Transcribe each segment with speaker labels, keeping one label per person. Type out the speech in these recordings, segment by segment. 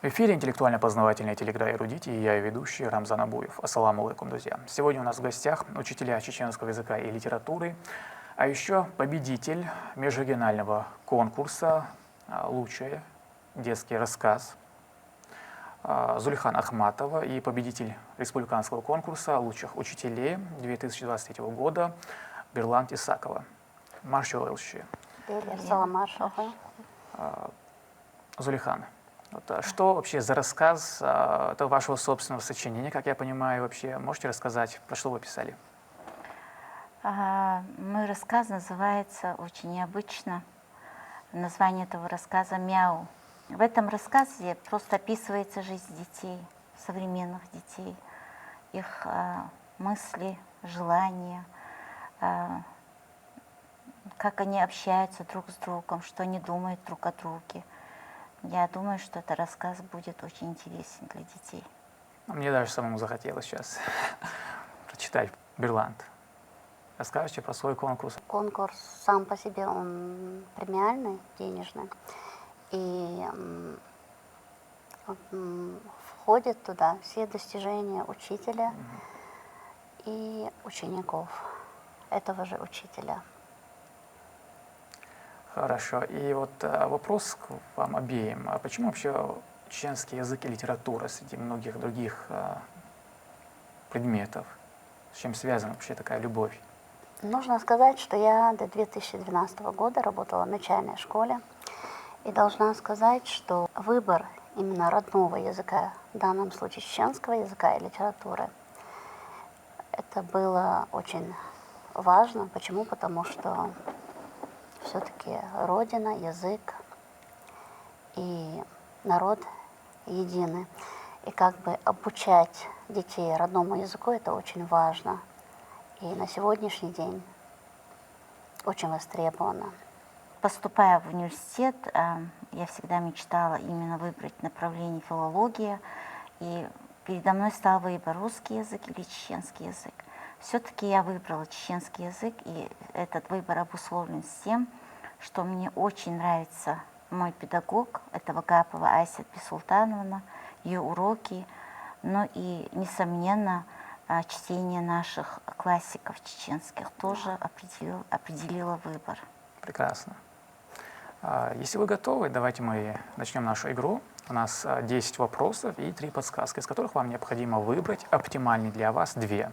Speaker 1: В эфире интеллектуально-познавательная телеигра «Эрудити» и я, ее ведущий Рамзан Абуев. Ассаламу алейкум, друзья. Сегодня у нас в гостях учителя чеченского языка и литературы, а еще победитель межрегионального конкурса «Лучший детский рассказ» Зулихан Ахматова и победитель республиканского конкурса лучших учителей 2023 года Берлант Исакова. Маршал Элши. Зулихан, вот, что вообще за рассказ? Это вашего собственного сочинения, как я понимаю, вообще. Можете рассказать, про что вы писали?
Speaker 2: Мой рассказ называется очень необычно. Название этого рассказа «Мяу». В этом рассказе просто описывается жизнь детей, современных детей, их мысли, желания, как они общаются друг с другом, что они думают друг о друге. Я думаю, что этот рассказ будет очень интересен для детей.
Speaker 1: Мне даже самому захотелось сейчас прочитать. Берлант, расскажите про свой конкурс.
Speaker 3: Конкурс сам по себе, он премиальный, денежный. И входят туда все достижения учителя и учеников этого же учителя.
Speaker 1: Хорошо. И вот вопрос к вам обеим. А почему вообще чеченский язык и литература среди многих других предметов? С чем связана вообще такая любовь?
Speaker 3: Нужно сказать, что я до 2012 года работала в начальной школе. И должна сказать, что выбор именно родного языка, в данном случае чеченского языка и литературы, это было очень важно. Почему? Потому что все-таки родина, язык и народ едины. И как бы обучать детей родному языку, это очень важно. И на сегодняшний день очень востребовано.
Speaker 2: Поступая в университет, я всегда мечтала именно выбрать направление филология. И передо мной стал выбор: русский язык или чеченский язык. Все-таки я выбрала чеченский язык, и этот выбор обусловлен с тем, что мне очень нравится мой педагог, это Вагапова Айсет Бисултановна, ее уроки, но и, несомненно, чтение наших классиков чеченских тоже определило выбор.
Speaker 1: Прекрасно. Если вы готовы, давайте мы начнем нашу игру. У нас 10 вопросов и 3 подсказки, из которых вам необходимо выбрать оптимальный для вас 2.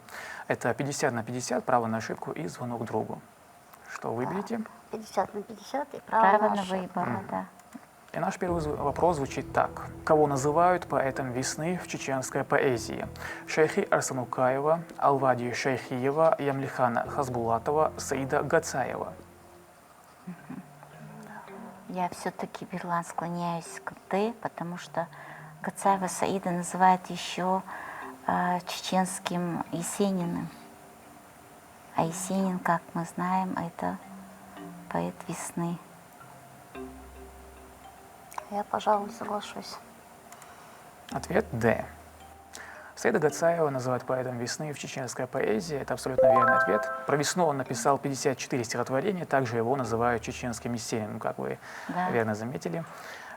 Speaker 1: Это 50 на 50, право на ошибку и звонок другу. Что выберете?
Speaker 3: 50 на 50 и
Speaker 2: Право на выбор, да.
Speaker 1: И наш первый вопрос звучит так. Кого называют поэтом весны в чеченской поэзии? Шейхи Арсанукаева, Алвади Шейхиева, Ямлихана Хасбулатова, Саида Гацаева.
Speaker 2: Я все-таки, Берлан, склоняюсь к «Д», потому что Гацаева Саида называют еще чеченским Есениным. А Есенин, как мы знаем, это поэт весны.
Speaker 3: Я, пожалуй, соглашусь.
Speaker 1: Ответ «Д». Саида Гацаева называют поэтом весны в чеченской поэзии. Это абсолютно верный ответ. Про весну он написал 54 стихотворения, также его называют чеченским Есениным, как вы верно заметили.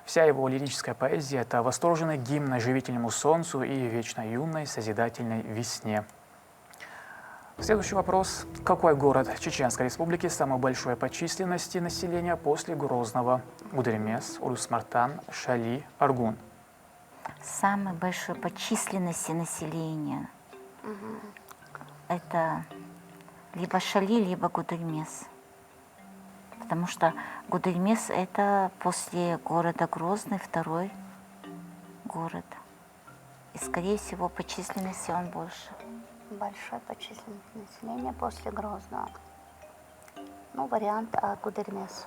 Speaker 1: Вся его лирическая поэзия – это восторженный гимн живительному солнцу и вечно юной созидательной весне. Следующий вопрос. Какой город Чеченской Республики самой большой по численности населения после Грозного? Гудермес, Урус-Мартан, Шали, Аргун.
Speaker 2: Самый большой по численности населения это либо Шали, либо Гудермес. Потому что Гудермес это после города Грозный второй город. И, скорее всего, по численности он больше.
Speaker 3: Большой по численности населения после Грозного. Ну, вариант А, Гудермес.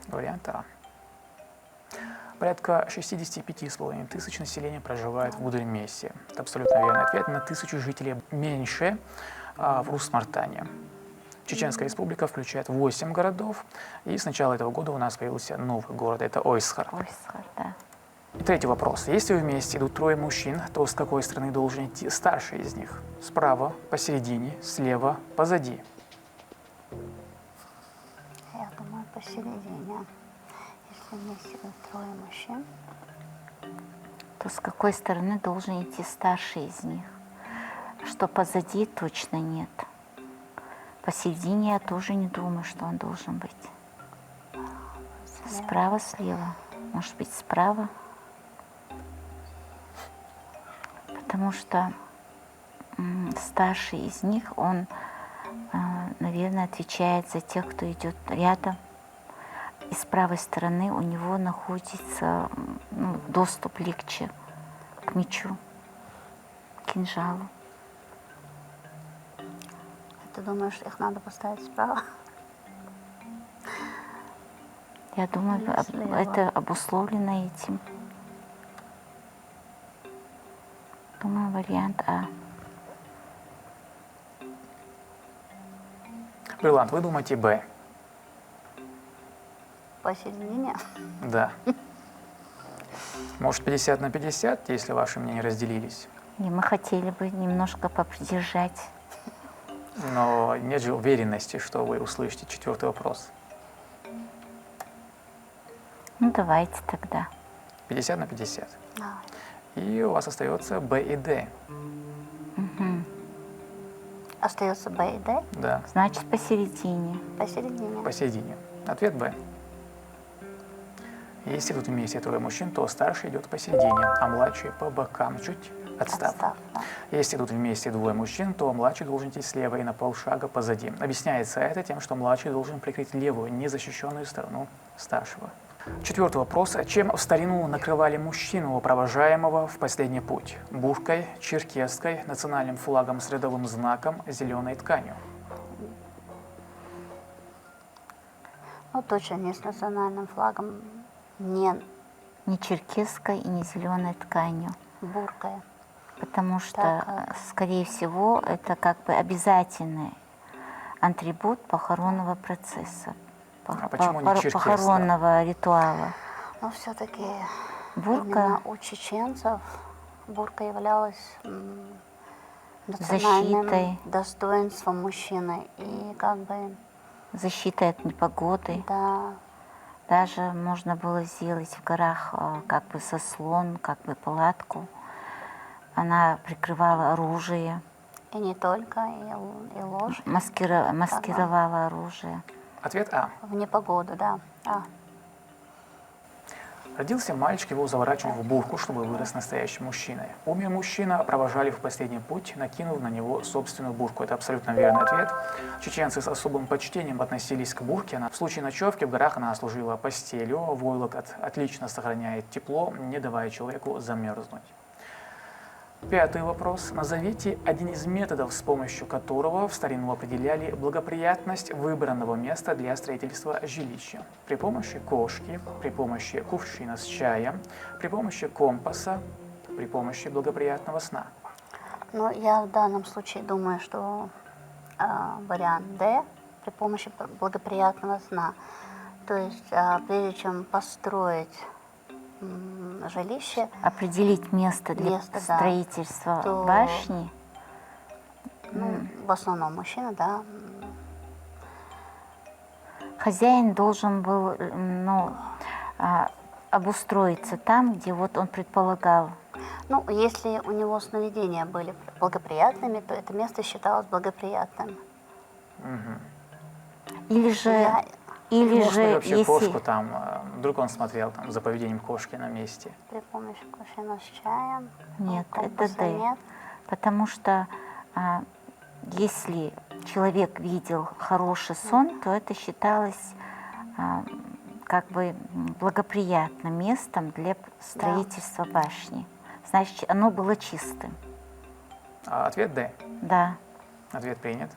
Speaker 1: Вариант А. Порядка 65,5 тысяч населения проживает в Гудермесе. Это абсолютно верный ответ. На 1000 жителей меньше в Урус-Мартане. Чеченская республика включает 8 городов. И с начала этого года у нас появился новый город. Это Ойсхар.
Speaker 2: Ойсхар, да.
Speaker 1: И третий вопрос. Если вместе идут 3 мужчин, то с какой стороны должен идти старший из них? Справа, посередине, слева, позади.
Speaker 3: Я думаю, посередине. Если вместе идут 3 мужчин,
Speaker 2: то с какой стороны должен идти старший из них. Что позади точно нет. Посередине я тоже не думаю, что он должен быть. Справа, слева. Может быть, справа. Потому что старший из них, он, наверное, отвечает за тех, кто идет рядом. И с правой стороны у него находится доступ легче к мечу, к кинжалу.
Speaker 3: Ты думаешь, их надо поставить справа?
Speaker 2: Я думаю,
Speaker 3: Или слева?
Speaker 2: это обусловлено этим. Думаю, вариант А.
Speaker 1: Бриллиант, вы думаете Б?
Speaker 3: Посередине?
Speaker 1: Да. Может, 50 на 50, если ваши мнения разделились?
Speaker 2: И мы хотели бы немножко попридержать.
Speaker 1: Но нет же уверенности, что вы услышите четвертый вопрос.
Speaker 2: Ну, давайте тогда.
Speaker 1: 50 на 50.
Speaker 3: Да.
Speaker 1: И у вас остается Б и Д.
Speaker 3: Остается Б и Д
Speaker 1: Да,
Speaker 2: Значит, посередине.
Speaker 3: посередине.
Speaker 1: посередине. Ответ Б. Если идут вместе трое мужчин, то старший идет посередине, а младший по бокам, чуть отстав.
Speaker 3: Отстав, да.
Speaker 1: Если идут вместе двое мужчин, то младший должен идти слева и на полшага позади. Объясняется это тем, что младший должен прикрыть левую, незащищенную сторону старшего. Четвертый вопрос. Чем в старину накрывали мужчину, провожаемого в последний путь? Буркой, черкесской, национальным флагом с рядовым знаком, зеленой тканью.
Speaker 3: Ну, точно не с национальным флагом, не
Speaker 2: Не черкесской и не зеленой тканью.
Speaker 3: буркой.
Speaker 2: Потому что,
Speaker 3: Так,
Speaker 2: скорее всего, это как бы обязательный атрибут похоронного процесса,
Speaker 1: А почему не черкесская?
Speaker 2: похоронного ритуала.
Speaker 3: Но все-таки
Speaker 2: Бурка
Speaker 3: именно у чеченцев бурка являлась национальным
Speaker 2: Защитой.
Speaker 3: достоинством мужчины. И как бы,
Speaker 2: защитой от непогоды.
Speaker 3: да,
Speaker 2: Даже можно было сделать в горах как бы заслон, как бы палатку. Она прикрывала оружие,
Speaker 3: и не только, и ложь
Speaker 2: маскировала оружие.
Speaker 1: Ответ А.
Speaker 3: в непогоду, да.
Speaker 1: Родился мальчик, его заворачивали в бурку, чтобы вырос настоящим мужчиной. Умер мужчина, провожали в последний путь, накинув на него собственную бурку. Это абсолютно верный ответ. Чеченцы с особым почтением относились к бурке. В случае ночевки в горах она служила постелью. Войлок отлично сохраняет тепло, не давая человеку замерзнуть. Пятый вопрос. Назовите один из методов, с помощью которого в старину определяли благоприятность выбранного места для строительства жилища. При помощи кошки, при помощи кувшина с чаем, при помощи компаса, при помощи благоприятного сна.
Speaker 3: Но я в данном случае думаю, что вариант Д при помощи благоприятного сна. То есть прежде чем построить жилище,
Speaker 2: Определить место для
Speaker 3: Место, да.
Speaker 2: строительства
Speaker 3: То-
Speaker 2: башни.
Speaker 3: ну, в основном мужчина, да,
Speaker 2: Хозяин должен был обустроиться там, где вот он предполагал.
Speaker 3: ну, если у него сновидения были благоприятными, то это место считалось благоприятным.
Speaker 2: Или же,
Speaker 3: Я
Speaker 1: Может, вообще
Speaker 2: если
Speaker 1: кошку там, вдруг он смотрел там за поведением кошки на месте.
Speaker 3: при помощи кувшина с чаем.
Speaker 2: нет, это
Speaker 3: компаса
Speaker 2: Д.
Speaker 3: нет.
Speaker 2: Потому что если человек видел хороший сон, то это считалось как бы благоприятным местом для строительства башни. Значит, оно было чистым.
Speaker 1: А ответ Д.
Speaker 2: Да.
Speaker 1: Ответ принят.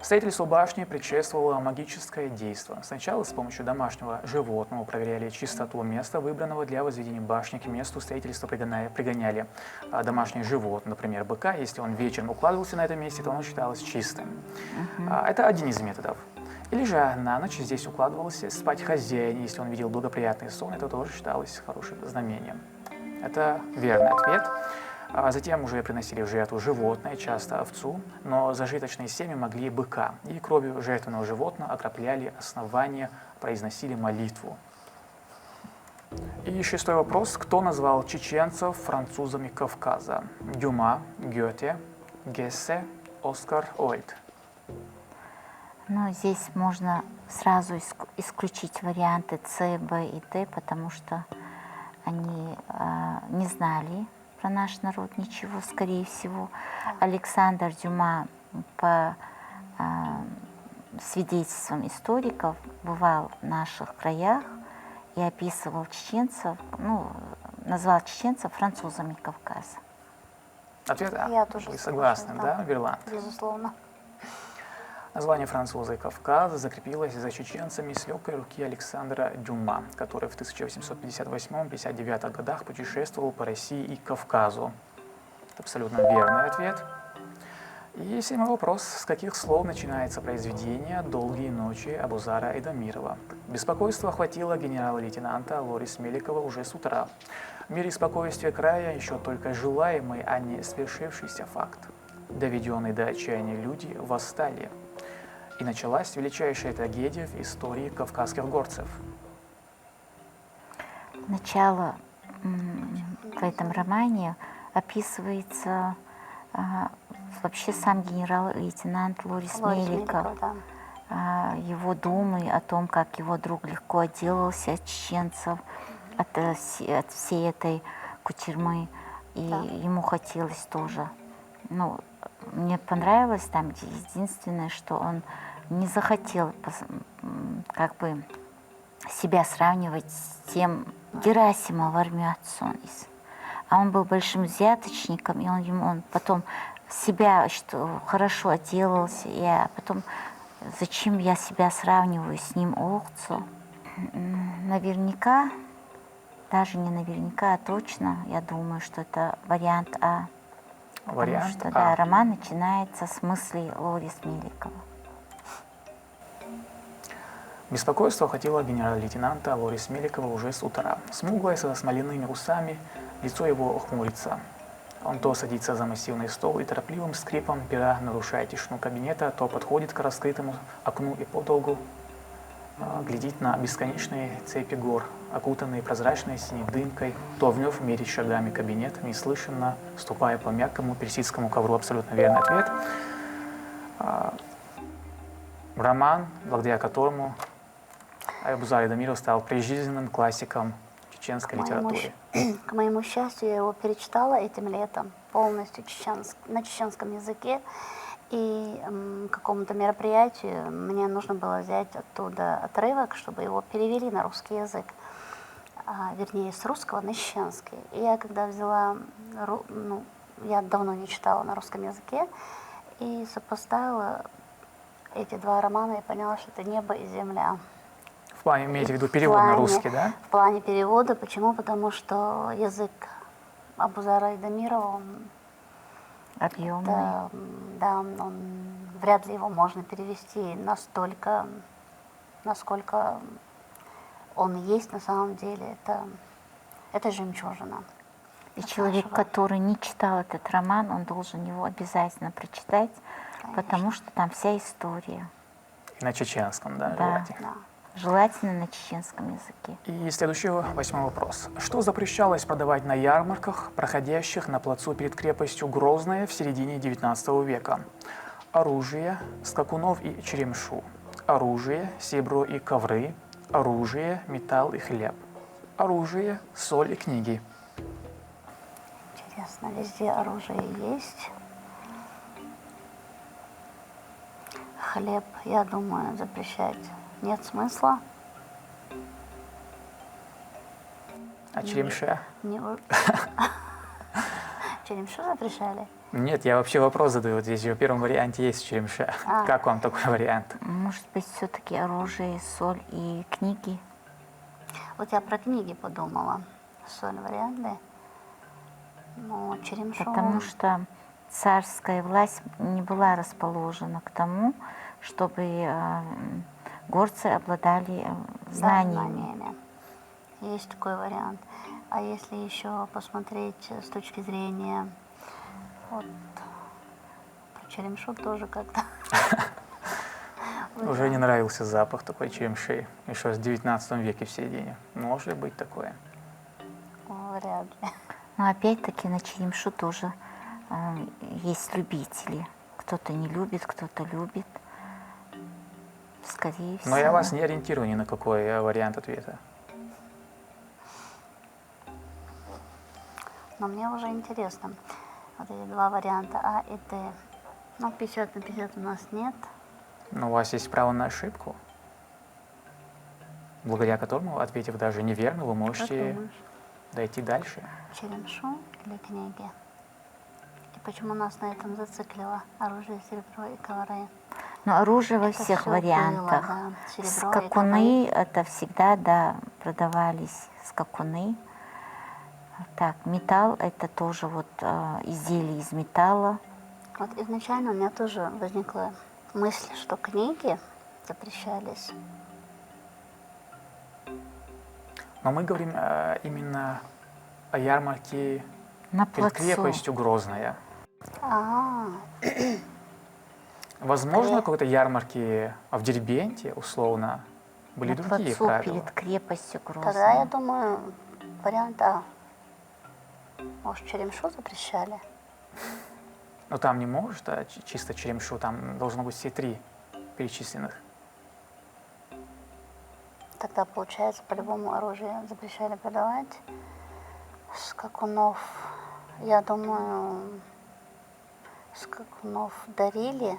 Speaker 1: Строительству башни предшествовало магическое действие. Сначала с помощью домашнего животного проверяли чистоту места, выбранного для возведения башни. К месту строительства пригоняли домашнее животное, например, быка. Если он вечером укладывался на этом месте, то оно считалось чистым. Это один из методов. Или же на ночь здесь укладывался спать хозяин. Если он видел благоприятный сон, это тоже считалось хорошим знамением. Это верный ответ. Затем уже приносили в жертву животное, часто овцу, но зажиточные семьи могли быка. И кровью жертвенного животного окропляли основания, произносили молитву. И шестой вопрос. Кто назвал чеченцев французами Кавказа? Дюма, Гёте, Гессе, Оскар Ольд.
Speaker 2: Но здесь можно сразу исключить варианты С, Б и Д, потому что они не знали про наш народ ничего, скорее всего. Александр Дюма, по свидетельствам историков, бывал в наших краях и описывал чеченцев, ну, назвал чеченцев французами Кавказа.
Speaker 1: Ответ А.
Speaker 3: Я тоже
Speaker 1: Вы
Speaker 3: согласна,
Speaker 1: согласны, да, Верланд?
Speaker 3: Безусловно.
Speaker 1: Название француза Кавказа закрепилось за чеченцами с легкой руки Александра Дюма, который в 1858-59 годах путешествовал по России и Кавказу. Это абсолютно верный ответ. И седьмой вопрос. С каких слов начинается произведение «Долгие ночи» Абузара Айдамирова? Беспокойство охватило генерала-лейтенанта Лорис Меликова уже с утра. В мире спокойствия края еще только желаемый, а не свершившийся факт. Доведенные до отчаяния люди восстали. И началась величайшая трагедия в истории кавказских горцев.
Speaker 2: Начало в этом романе описывается вообще сам генерал-лейтенант Лорис Меликов,
Speaker 3: да.
Speaker 2: его думы о том, как его друг легко отделался от чеченцев, от всей этой кутерьмы, и
Speaker 3: Да.
Speaker 2: ему хотелось тоже. Ну, мне понравилось там единственное, что он не захотел как бы себя сравнивать с тем Герасимом Армиацонис. А он был большим взяточником, и он потом себя что хорошо отделался, а потом зачем я себя сравниваю с ним, Олцо? Наверняка, даже не наверняка, а точно, я думаю, что это вариант А.
Speaker 1: Вариант
Speaker 2: Потому что,
Speaker 1: А.
Speaker 2: да, роман начинается с мыслей Лорис Меликова.
Speaker 1: Беспокойство охватило генерала-лейтенанта Лорис Меликова уже с утра. Смуглое, со смоляными усами, лицо его хмурится. Он то садится за массивный стол и торопливым скрипом пера, нарушая тишину кабинета, то подходит к раскрытому окну и подолгу глядит на бесконечные цепи гор, окутанные прозрачной синей дымкой, то вновь мерить шагами кабинет, неслышно ступая по мягкому персидскому ковру. Абсолютно верный ответ. Роман, благодаря которому Абузар Айдамиров стал прижизненным классиком чеченской литературы.
Speaker 3: К моему счастью, я его перечитала этим летом полностью на чеченском языке. И к какому-то мероприятию мне нужно было взять оттуда отрывок, чтобы его перевели на русский язык. Вернее, с русского на чеченский. И я когда взяла, я давно не читала на русском языке, и сопоставила эти два романа и поняла, что это небо и земля.
Speaker 1: В плане, имеете в виду перевод на русский, да?
Speaker 3: В плане перевода. Почему? Потому что язык Абузара Айдамирова,
Speaker 2: Объемный.
Speaker 3: да, он вряд ли его можно перевести настолько, насколько он есть на самом деле. Это жемчужина.
Speaker 2: И человек,
Speaker 3: нашего.
Speaker 2: который не читал этот роман, он должен его обязательно прочитать, потому что там вся история.
Speaker 1: И на чеченском, да?
Speaker 2: Да.
Speaker 1: Желательно.
Speaker 3: Да.
Speaker 2: Желательно на чеченском языке.
Speaker 1: И следующий, 8-й вопрос. Что запрещалось продавать на ярмарках, проходящих на плацу перед крепостью Грозная в середине XIX века? Оружие, скакунов и черемшу. Оружие, серебро и ковры. Оружие, металл и хлеб. Оружие, соль и книги.
Speaker 3: Интересно, везде оружие есть. Хлеб, я думаю, запрещать нет смысла.
Speaker 1: А черемша?
Speaker 3: Черемшу запрещали?
Speaker 1: Нет, я вообще вопрос задаю. Вот здесь в первом варианте есть черемша. Как вам такой вариант?
Speaker 2: Может быть, все-таки оружие, соль и книги?
Speaker 3: Вот я про книги подумала. Соль вряд ли. Но черемшу...
Speaker 2: Потому что царская власть не была расположена к тому, чтобы горцы обладали знаниями.
Speaker 3: Есть такой вариант. А если еще посмотреть с точки зрения, вот, про черемшу тоже как-то
Speaker 1: Уже не нравился запах такой черемши, еще в 19 веке в середине. Может ли быть такое?
Speaker 3: Вряд ли.
Speaker 2: Но опять-таки на черемшу тоже есть любители. Кто-то не любит, кто-то любит. Скорее всего.
Speaker 1: Но я вас не ориентирую ни на какой вариант ответа.
Speaker 3: Но мне уже интересно. Вот эти два варианта А и Д. Ну, 50 на 50 у нас нет.
Speaker 1: Но у вас есть право на ошибку, благодаря которому, ответив даже неверно, вы
Speaker 3: Как
Speaker 1: можете
Speaker 3: думаешь?
Speaker 1: дойти дальше.
Speaker 3: Черемшу или книги? И почему нас на этом зациклило оружие, серебро и ковры?
Speaker 2: Но оружие во
Speaker 3: Это
Speaker 2: всех
Speaker 3: всё
Speaker 2: вариантах.
Speaker 3: было, да. Серебро и
Speaker 2: Скакуны это всегда, да, продавались скакуны. Так, металл это тоже вот изделия из металла.
Speaker 3: Вот изначально у меня тоже возникла мысль, что книги запрещались.
Speaker 1: Но мы говорим именно о ярмарке
Speaker 2: На
Speaker 1: перед
Speaker 2: плацу.
Speaker 1: крепостью Грозная.
Speaker 3: А,
Speaker 1: Возможно, какой-то ярмарки в Дербенте, условно, были
Speaker 2: На
Speaker 1: другие
Speaker 2: плацу
Speaker 1: правила.
Speaker 2: перед крепостью
Speaker 3: тогда я
Speaker 2: Грозной.
Speaker 3: думаю, вариант А. Может, черемшу запрещали?
Speaker 1: Но там не может, а чисто черемшу, там должно быть все три перечисленных.
Speaker 3: Тогда, получается, по-любому оружие запрещали продавать. Скакунов, я думаю, скакунов дарили,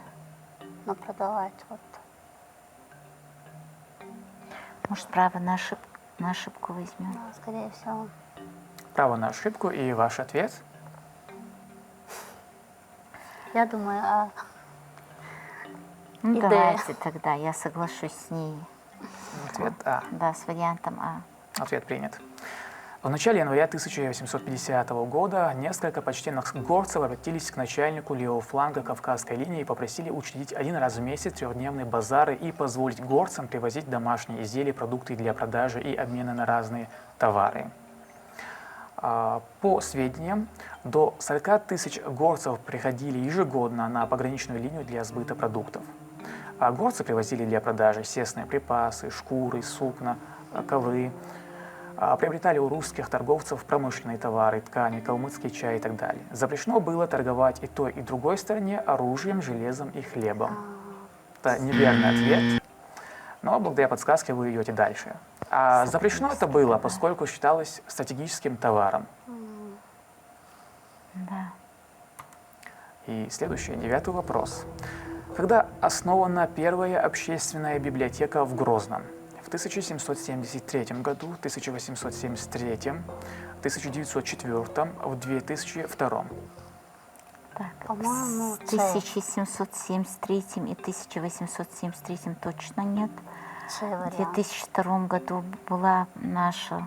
Speaker 3: но продавать вот.
Speaker 2: Может, право на ошибку возьмем.
Speaker 3: Да, скорее всего.
Speaker 1: Право на ошибку и ваш ответ.
Speaker 3: Я думаю, А.
Speaker 2: Ну,
Speaker 3: Идея.
Speaker 2: давайте тогда, я соглашусь с ней.
Speaker 1: Ответ А.
Speaker 2: Да, с вариантом А.
Speaker 1: Ответ принят. В начале января 1850 года несколько почтенных горцев обратились к начальнику левого фланга Кавказской линии и попросили учредить один раз в месяц трехдневные базары и позволить горцам привозить домашние изделия, продукты для продажи и обмена на разные товары. По сведениям, до 40 тысяч горцев приходили ежегодно на пограничную линию для сбыта продуктов. Горцы привозили для продажи сесные припасы, шкуры, сукна, ковры. Приобретали у русских торговцев промышленные товары, ткани, калмыцкий чай и так далее. Запрещено было торговать и той, и другой стороне оружием, железом и хлебом. Это неверный ответ, но благодаря подсказке вы идете дальше. Запрещено это было, поскольку считалось стратегическим товаром.
Speaker 2: Да.
Speaker 1: И следующий, 9-й вопрос. Когда основана первая общественная библиотека в Грозном? В 1773 году, 1873, 1904, в 2002.
Speaker 2: Так,
Speaker 3: По-моему,
Speaker 2: с 1773 и 1873 точно нет.
Speaker 3: С
Speaker 2: В
Speaker 3: вариант.
Speaker 2: 2002 году была наша,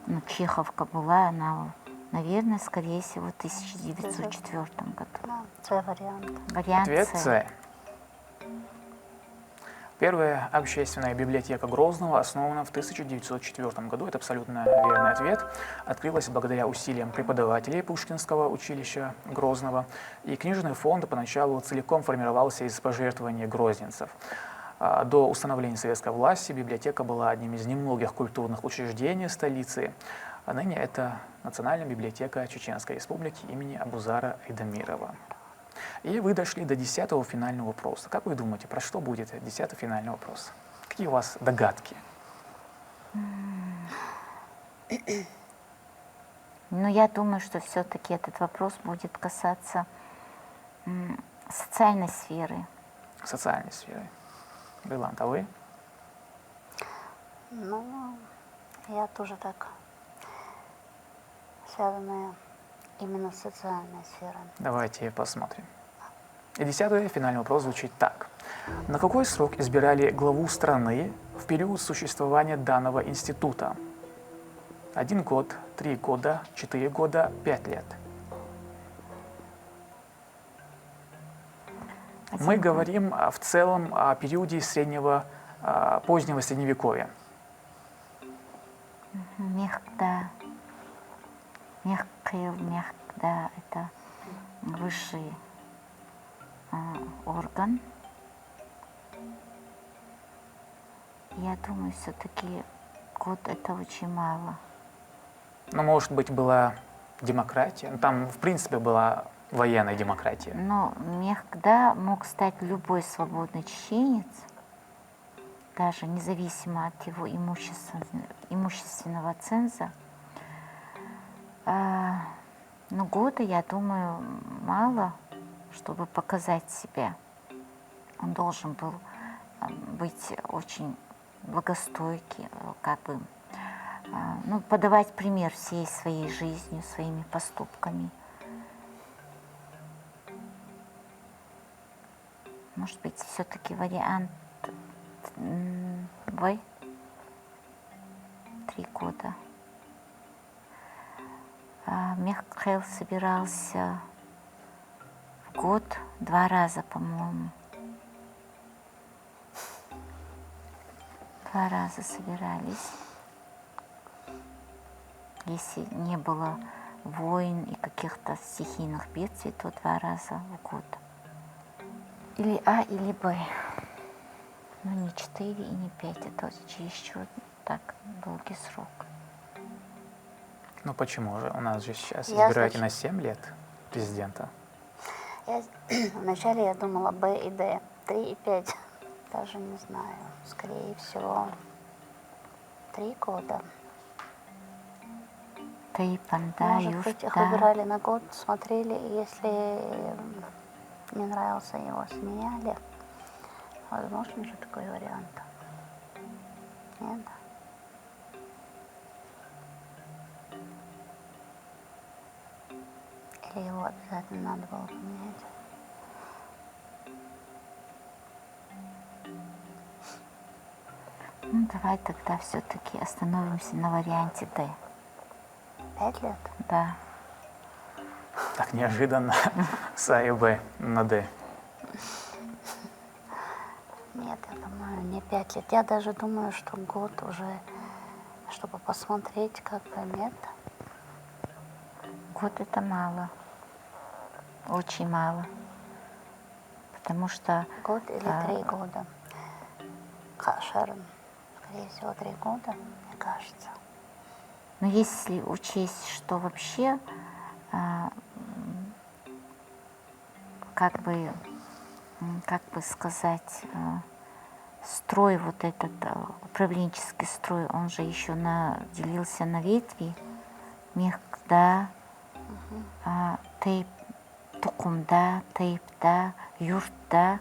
Speaker 2: ну, Чеховка была, она, наверное, скорее всего, в 1904 году.
Speaker 3: Да, С вариант.
Speaker 2: Вариант
Speaker 1: Ответ
Speaker 2: С.
Speaker 1: С. Первая общественная библиотека Грозного основана в 1904 году. Это абсолютно верный ответ. Открылась благодаря усилиям преподавателей Пушкинского училища Грозного. И книжный фонд поначалу целиком формировался из пожертвований грозненцев. До установления советской власти библиотека была одним из немногих культурных учреждений столицы. А ныне это Национальная библиотека Чеченской Республики имени Абузара Айдамирова. И вы дошли до 10-го финального вопроса. Как вы думаете, про что будет 10-й финальный вопрос? Какие у вас догадки?
Speaker 2: Но я думаю, что все-таки этот вопрос будет касаться социальной сферы.
Speaker 1: Социальной сферы. Биланд, а вы?
Speaker 3: Ну, я тоже так связанная именно с социальной сферой.
Speaker 1: Давайте посмотрим. И 10-й финальный вопрос звучит так. На какой срок избирали главу страны в период существования данного института? 1 год, 3 года, 4 года, 5 лет. Мы говорим в целом о периоде позднего средневековья.
Speaker 2: Да, это высший орган. Я думаю, все-таки год это очень мало.
Speaker 1: Ну, может быть, была демократия. Ну, там, в принципе, была военная демократия.
Speaker 2: Но Мехкда мог стать любой свободный чеченец, даже независимо от его имущественного ценза. Но года, я думаю, мало, чтобы показать себя. Он должен был быть очень благостойкий, как бы, ну, подавать пример всей своей жизнью, своими поступками. Может быть, все-таки вариант В. 3 года. Мехкхел собирался в год 2 раза, по-моему. 2 раза собирались. Если не было войн и каких-то стихийных бедствий, то 2 раза в год. Или А, или Б. Но не 4 и не 5. Это чересчур так долгий срок.
Speaker 1: Ну почему же? У нас же сейчас
Speaker 3: Я,
Speaker 1: избирают
Speaker 3: значит,
Speaker 1: на 7 лет президента.
Speaker 3: Вначале я думала Б и Д. 3 и 5. Даже не знаю. Скорее всего, 3 года.
Speaker 2: Тайпан, да,
Speaker 3: Может быть, их
Speaker 2: Юрта.
Speaker 3: выбирали на год, смотрели, и если не нравился, его сменяли. Возможно же такой вариант. Нет? Или его обязательно надо было поменять?
Speaker 2: Ну, давай тогда все-таки остановимся на варианте Д.
Speaker 3: 5 лет?
Speaker 2: Да.
Speaker 1: Так неожиданно с А и Б на Д.
Speaker 3: Нет, я думаю, не 5 лет. Я даже думаю, что год уже, чтобы посмотреть, как бы нет.
Speaker 2: Год это мало. Очень мало. Потому что
Speaker 3: Год или 3 года. Шерон, скорее всего, 3 года, мне кажется.
Speaker 2: но если учесть, что вообще как бы сказать, строй вот этот, управленческий строй, он же еще делился на ветви, Мехкда, Тейп, Тукумда, Тейпда, Юртда,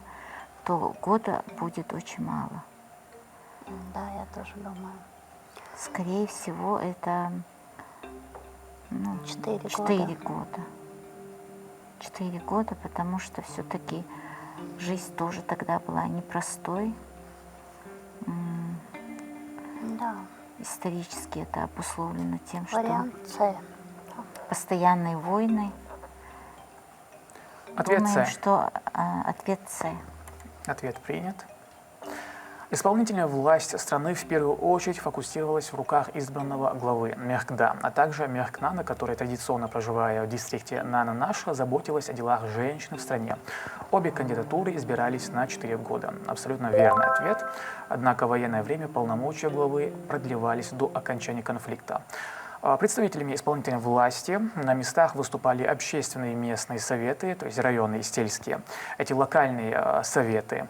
Speaker 2: то года будет очень мало.
Speaker 3: Да, я тоже думаю.
Speaker 2: Скорее всего, это
Speaker 3: 4
Speaker 2: 4
Speaker 3: года.
Speaker 2: года. 4 года, потому что все-таки жизнь тоже тогда была непростой.
Speaker 3: Да.
Speaker 2: Исторически это обусловлено тем, что
Speaker 3: Вариант С.
Speaker 2: постоянные войны.
Speaker 1: Ответ
Speaker 2: Думаем,
Speaker 1: С.
Speaker 2: что ответ С.
Speaker 1: Ответ принят. Исполнительная власть страны в первую очередь фокусировалась в руках избранного главы Мехкда, а также Мехкнана, которая, традиционно проживая в дистрикте Нана-Наша, заботилась о делах женщин в стране. Обе кандидатуры избирались на 4 года. Абсолютно верный ответ. Однако в военное время полномочия главы продлевались до окончания конфликта. Представителями исполнительной власти на местах выступали общественные местные советы, то есть районные и сельские. Эти локальные советы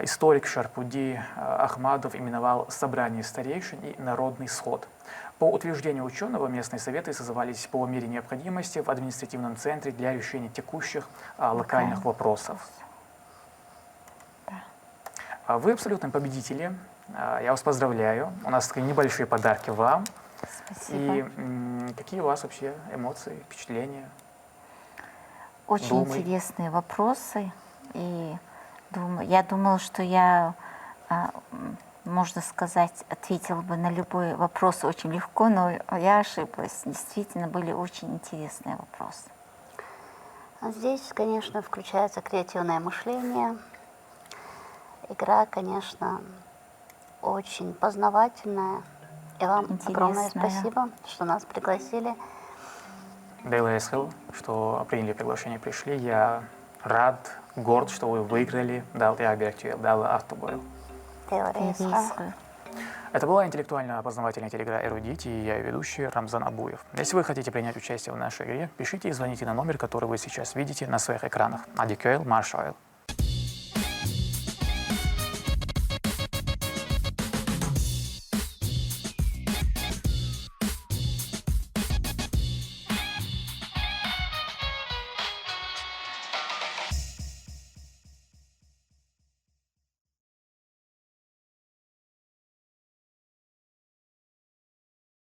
Speaker 1: историк Шарпуди Ахмадов именовал собрание старейшин и народный сход. По утверждению ученого, местные советы созывались по мере необходимости в административном центре для решения текущих локальных вопросов.
Speaker 2: Да.
Speaker 1: Вы абсолютно победители. Я вас поздравляю. У нас такие небольшие подарки вам.
Speaker 2: Спасибо.
Speaker 1: И какие у вас вообще эмоции, впечатления?
Speaker 2: Очень интересные вопросы. И я думала, что я, можно сказать, ответила бы на любой вопрос очень легко, но я ошиблась. Действительно, были очень интересные вопросы.
Speaker 3: Здесь, конечно, включается креативное мышление. Игра, конечно, очень познавательная. И вам огромное спасибо, что нас пригласили.
Speaker 1: Дейлэсхел, что приняли приглашение, пришли. Я рад, горд, что вы выиграли. Дал я объектив, дал автобой.
Speaker 3: Дейлэсхел.
Speaker 1: Это была интеллектуально-познавательная телеигра «Эрудити» и я, ее ведущий Рамзан Абуев. Если вы хотите принять участие в нашей игре, пишите и звоните на номер, который вы сейчас видите на своих экранах. Адикейл Маршайл.